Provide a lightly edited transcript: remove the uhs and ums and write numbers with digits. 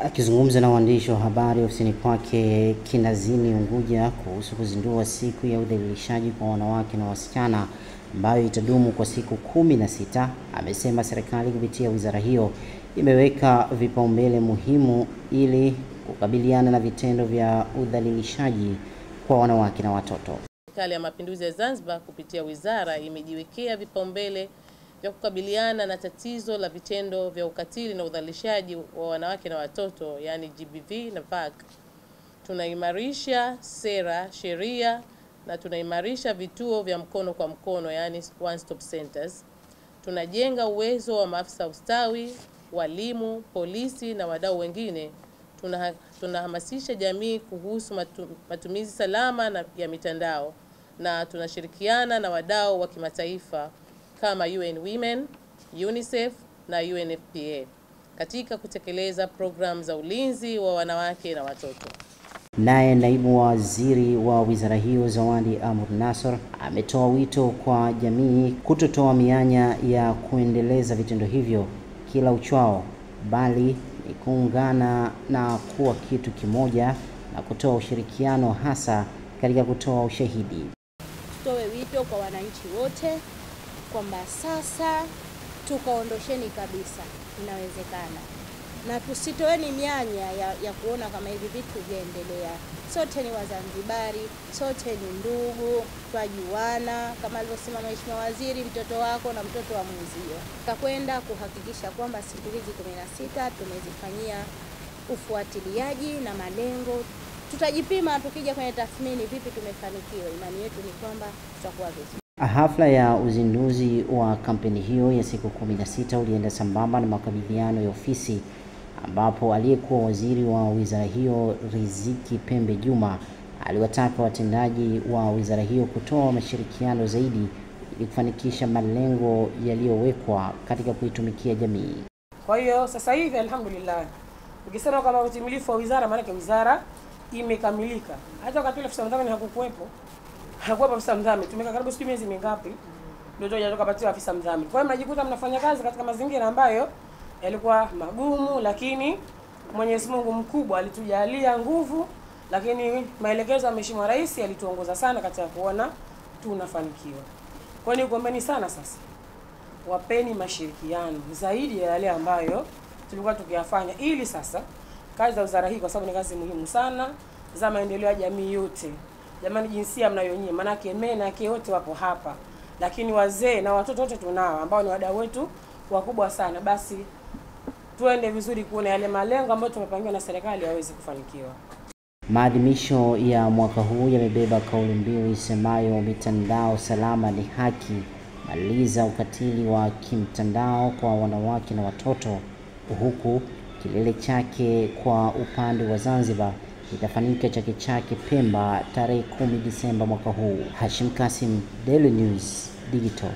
Akizungumza na waandishi wa habari ofisini kwake Kinazini Unguja kuhusu kuzindua siku ya udhalilishaji kwa wanawake na wasichana ambayo itadumu kwa siku 16, amesema serikali kupitia wizara hiyo imeweka vipaumbele muhimu ili kukabiliana na vitendo vya udhalilishaji kwa wanawake na watoto. Serikali ya Mapinduzi ya Zanzibar kupitia wizara imejiwekea vipaumbele vya kukabiliana na tatizo la vitendo vya ukatili na udhalilishaji wa wanawake na watoto, yani GBV na VAG. Tunaimarisha sera, sheria na tunaimarisha vituo vya mkono kwa mkono, yani one stop centers. Tunajenga uwezo wa maafisa ustawi, walimu, polisi na wadau wengine. Tunahamasisha jamii kuhusu matumizi salama ya mitandao, na tunashirikiana na wadau wa kimataifa kama UN Women, UNICEF na UNFPA katika kutekeleza programu za ulinzi wa wanawake na watoto. Naye naibu waziri wa wizara hiyo Zawadi Amur Nasor ametoa wito kwa jamii kutotoa mianya ya kuendeleza vitendo hivyo kila uchao, bali ni kuungana na kuwa kitu kimoja na kutoa ushirikiano hasa katika kutoa ushahidi. Tutoe wito kwa wananchi wote kwamba sasa tukaondosheni kabisa, inawezekana, na tusitoeni mianya ya kuona kama hivi vitu viendelea. Sote ni Wazanzibari, sote ni ndugu, twajuana kama alivyosema Mheshimiwa Waziri, mtoto wako na mtoto wa mwenzio. Tutakwenda kuhakikisha kwamba siku hizi 16 tumezifanyia ufuatiliaji na malengo. Tutajipima tukija kwenye tathmini vipi tumefanikiwa. Imani yetu ni kwamba tutakuwa vizuri. Hafla ya uzinduzi wa kampeni hiyo ya siku 16 ulienda sambamba na makabidhiano ya ofisi, ambapo aliyekuwa waziri wa wizara hiyo Riziki Pembe Juma aliwataka watendaji wa wizara hiyo kutoa mashirikiano zaidi ili kufanikisha malengo yaliyowekwa katika kuitumikia jamii. Kwa hiyo sasa hivi alhamdulillah, ukisema kama utimilifu wa wizara, maana wizara imekamilika. Hata wakati ule afisa mdhamini hakuwepo afisa mdhamini. Tumekaa karibu miezi mingapi ndio tunatoka kupatiwa afisa mdhamini. Kwa hiyo mnajikuta mnafanya kazi katika mazingira ambayo yalikuwa magumu, lakini Mwenyezi Mungu mkubwa alitujalia nguvu, lakini maelekezo ya Mheshimiwa Rais alituongoza sana katika kuona tunafanikiwa. Kwa hiyo nikuombeni sana sasa, wapeni mashirikiano zaidi ya yale ambayo tulikuwa tukiyafanya, ili sasa kazi za wizara hii, kwa sababu ni kazi muhimu sana za maendeleo ya jamii yote. Jamani, jinsia mnayonyie, maana meme na ke wote wapo hapa, lakini wazee na watoto wote tunao ambao ni wadau wetu wakubwa sana. Basi tuende vizuri kuona yale malengo ambayo tumepangiwa na serikali yaweze kufanikiwa. Maadhimisho ya mwaka huu yamebeba kauli mbiu isemayo mitandao salama ni haki, maliza ukatili wa kimtandao kwa wanawake na watoto, huku kilele chake kwa upande wa Zanzibar itafanyika Chake Chake Pemba tarehe 10 Disemba mwaka huu. Hashim Kasim, Daily News Digital.